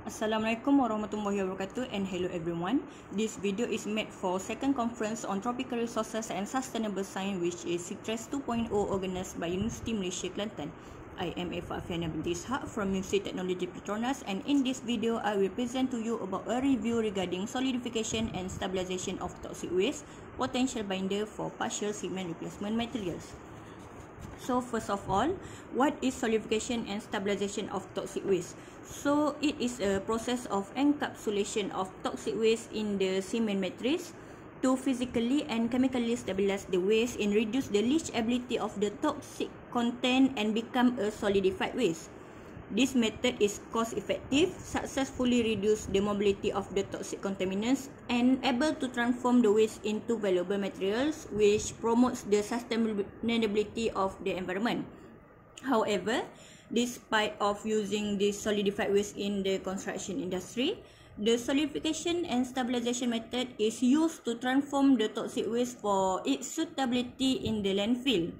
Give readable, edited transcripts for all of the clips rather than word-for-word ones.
Assalamualaikum warahmatullahi wabarakatuh and hello everyone. This video is made for second conference on tropical resources and sustainable science, which is CITRES 2.0 organized by Universiti Malaysia Kelantan. I am Eva Afiana binti Ishaq from University Technology Petronas, and in this video I will present to you about a review regarding solidification and stabilization of toxic waste, potential binder for partial cement replacement materials. So first of all, what is solidification and stabilization of toxic waste? So it is a process of encapsulation of toxic waste in the cement matrix to physically and chemically stabilize the waste and reduce the leachability of the toxic content and become a solidified waste. This method is cost-effective, successfully reduce the mobility of the toxic contaminants, and able to transform the waste into valuable materials, which promotes the sustainability of the environment. However, despite of using this solidified waste in the construction industry, the solidification and stabilization method is used to transform the toxic waste for its suitability in the landfill.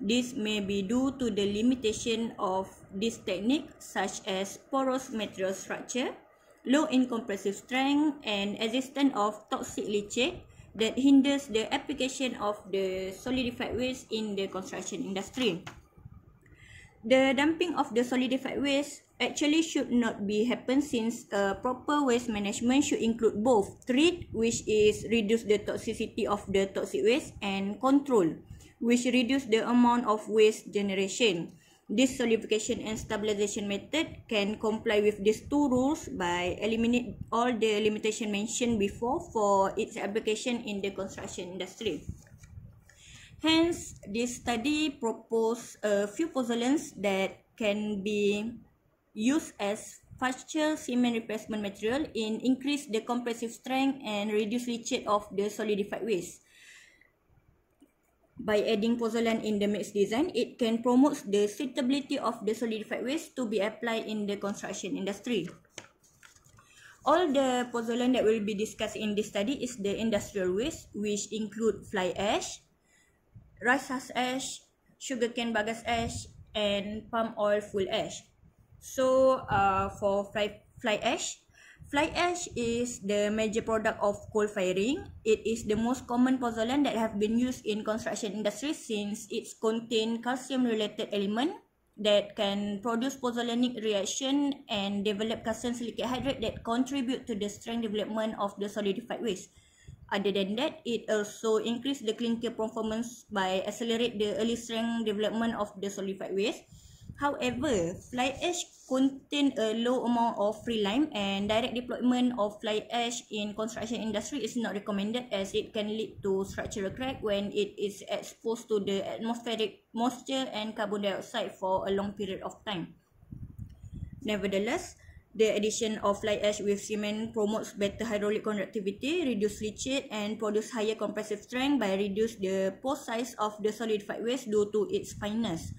This may be due to the limitation of this technique, such as porous material structure, low in compressive strength, and existence of toxic leachate that hinders the application of the solidified waste in the construction industry. The dumping of the solidified waste actually should not be happen, since proper waste management should include both treat, which is reduce the toxicity of the toxic waste, and control, which reduce the amount of waste generation. This solidification and stabilization method can comply with these two rules by eliminate all the limitation mentioned before for its application in the construction industry. Hence, this study proposed a few pozzolans that can be used as partial cement replacement material in increase the compressive strength and reduce leachate of the solidified waste. By adding pozzolan in the mix design, it can promote the suitability of the solidified waste to be applied in the construction industry. All the pozzolan that will be discussed in this study is the industrial waste, which include fly ash, rice husk ash, sugarcane bagasse ash, and palm oil fuel ash. So for fly ash is the major product of coal firing. It is the most common pozzolan that have been used in construction industry, since it contain calcium related element that can produce pozzolanic reaction and develop calcium silicate hydrate that contribute to the strength development of the solidified waste. Other than that, it also increase the clinker performance by accelerate the early strength development of the solidified waste. However, fly ash contain a low amount of free lime, and direct deployment of fly ash in construction industry is not recommended, as it can lead to structural crack when it is exposed to the atmospheric moisture and carbon dioxide for a long period of time. Nevertheless, the addition of fly ash with cement promotes better hydraulic conductivity, reduce leachate, and produce higher compressive strength by reduce the pore size of the solidified waste due to its fineness.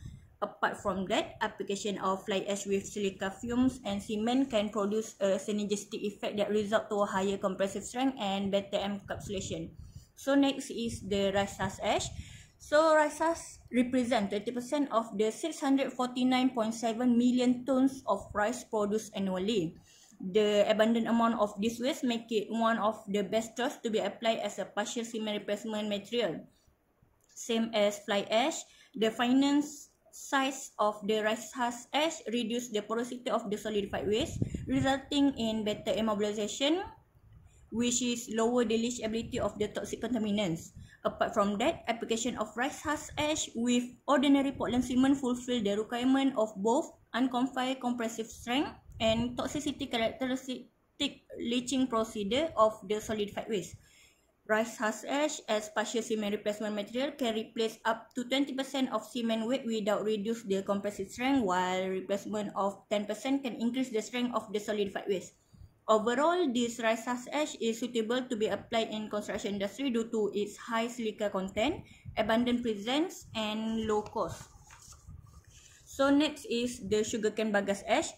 Apart from that, application of fly ash with silica fumes and cement can produce a synergistic effect that result to a higher compressive strength and better encapsulation. So next is the rice husk ash. So rice husk represent 30% of the 649.7 million tons of rice produced annually. The abundant amount of this waste make it one of the best choice to be applied as a partial cement replacement material. Same as fly ash, the fineness size of the rice husk ash reduce the porosity of the solidified waste, resulting in better immobilization, which is lower the leachability of the toxic contaminants. Apart from that, application of rice husk ash with ordinary Portland cement fulfill the requirement of both unconfined compressive strength and toxicity characteristic leaching procedure of the solidified waste. Rice husk ash as partial cement replacement material can replace up to 20% of cement weight without reduce the compressive strength, while replacement of 10% can increase the strength of the solidified waste. Overall, this rice husk ash is suitable to be applied in construction industry due to its high silica content, abundant presence, and low cost. So next is the sugarcane bagasse ash.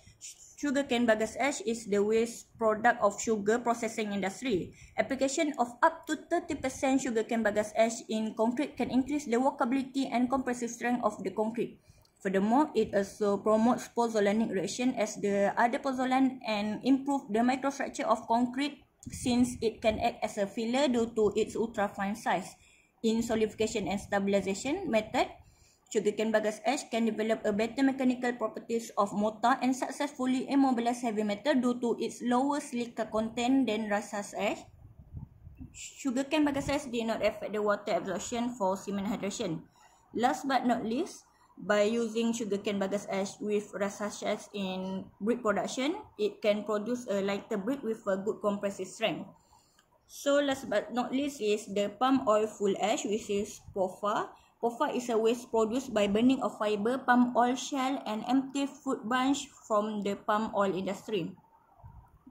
Sugarcane bagasse ash is the waste product of sugar processing industry. Application of up to 30% sugarcane bagasse ash in concrete can increase the workability and compressive strength of the concrete. Furthermore, it also promotes pozzolanic reaction as the other pozzolan and improve the microstructure of concrete since it can act as a filler due to its ultra-fine size. In solidification and stabilization method, sugarcane bagasse ash can develop a better mechanical properties of mortar and successfully immobilize heavy metal due to its lower silica content than rasa ash. Sugarcane bagasse ash did not affect the water absorption for cement hydration. Last but not least, by using sugarcane bagasse ash with rasa ash in brick production, it can produce a lighter brick with a good compressive strength. So last but not least is the palm oil fuel ash, which is POFA. POFA is a waste produced by burning of fiber, palm oil shell and empty fruit bunch from the palm oil industry.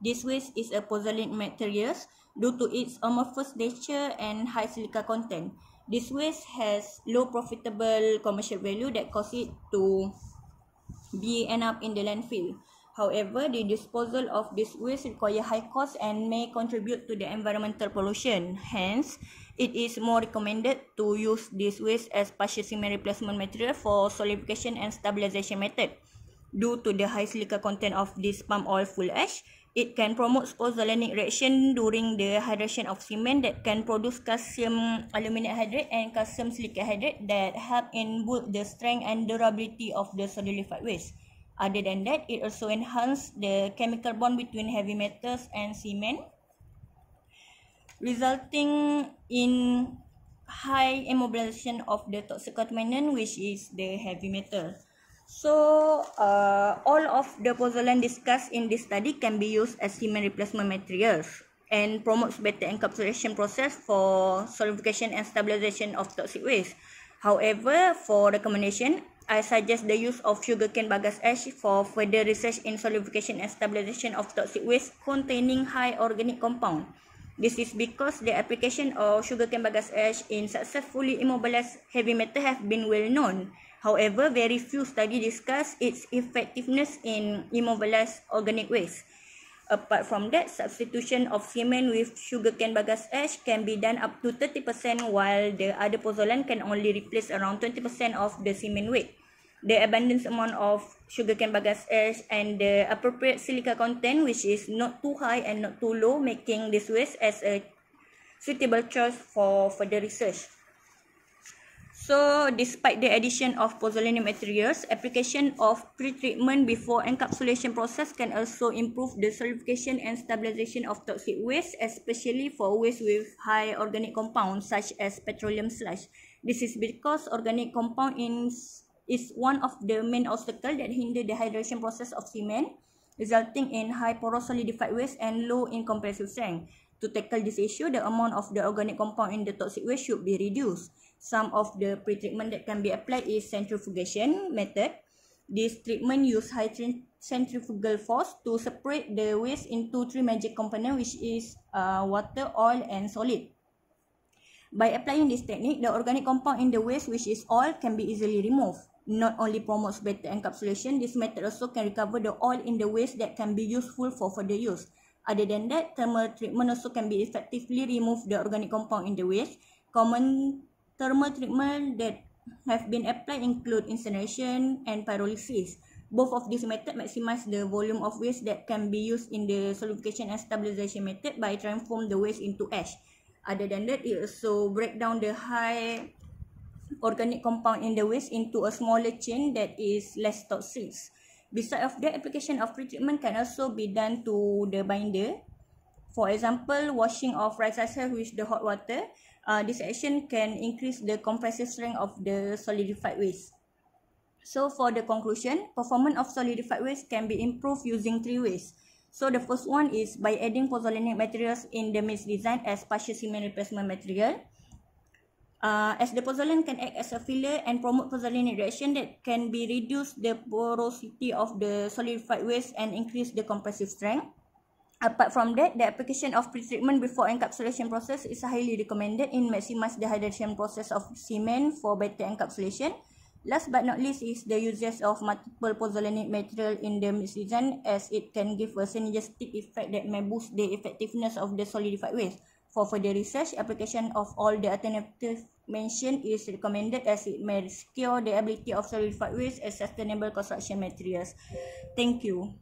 This waste is a pozzolanic material due to its amorphous nature and high silica content. This waste has low profitable commercial value that cause it to be end up in the landfill. However, the disposal of this waste require high cost and may contribute to the environmental pollution. Hence, it is more recommended to use this waste as partial cement replacement material for solidification and stabilization method. Due to the high silica content of this palm oil fuel ash, it can promote pozzolanic reaction during the hydration of cement that can produce calcium aluminate hydrate and calcium silicate hydrate that help in both the strength and durability of the solidified waste. Other than that, it also enhances the chemical bond between heavy metals and cement, resulting in high immobilization of the toxic contaminant, which is the heavy metal. So, all of the pozzolan discussed in this study can be used as cement replacement materials and promotes better encapsulation process for solidification and stabilization of toxic waste. However, for recommendation, I suggest the use of sugarcane bagasse ash for further research in solidification and stabilization of toxic waste containing high organic compound. This is because the application of sugarcane bagasse ash in successfully immobilized heavy metal have been well known. However, very few studies discuss its effectiveness in immobilized organic waste. Apart from that, substitution of cement with sugarcane bagasse ash can be done up to 30%, while the other pozzolan can only replace around 20% of the cement weight. The abundant amount of sugarcane bagasse ash and the appropriate silica content, which is not too high and not too low, making this waste as a suitable choice for further research. So, despite the addition of pozzolanic materials, application of pre-treatment before encapsulation process can also improve the solidification and stabilization of toxic waste, especially for waste with high organic compounds such as petroleum sludge. This is because organic compound is one of the main obstacles that hinder the hydration process of cement, resulting in high porous solidified waste and low in compressive strength. To tackle this issue, the amount of the organic compound in the toxic waste should be reduced. Some of the pre-treatment that can be applied is centrifugation method. This treatment uses high centrifugal force to separate the waste into three major components, which is water, oil and solid. By applying this technique, the organic compound in the waste, which is oil, can be easily removed. Not only promotes better encapsulation, this method also can recover the oil in the waste that can be useful for further use. Other than that, thermal treatment also can be effectively remove the organic compound in the waste. Common thermal treatment that have been applied include incineration and pyrolysis. Both of these methods maximize the volume of waste that can be used in the solidification and stabilization method by transform the waste into ash. Other than that, it also break down the high organic compound in the waste into a smaller chain that is less toxic. Besides of that, application of pre-treatment can also be done to the binder. For example, washing of rice husk with the hot water. This action can increase the compressive strength of the solidified waste. So for the conclusion, performance of solidified waste can be improved using three ways. So the first one is by adding pozzolanic materials in the mix design as partial cement replacement material. As the pozzolan can act as a filler and promote pozzolanic reaction that can be reduce the porosity of the solidified waste and increase the compressive strength. Apart from that, the application of pre-treatment before encapsulation process is highly recommended in maximize the hydration process of cement for better encapsulation. Last but not least is the uses of multiple pozzolanic material in the mix design, as it can give a synergistic effect that may boost the effectiveness of the solidified waste. For further research, application of all the alternatives mentioned is recommended as it may secure the ability of solidified waste as sustainable construction materials. Thank you.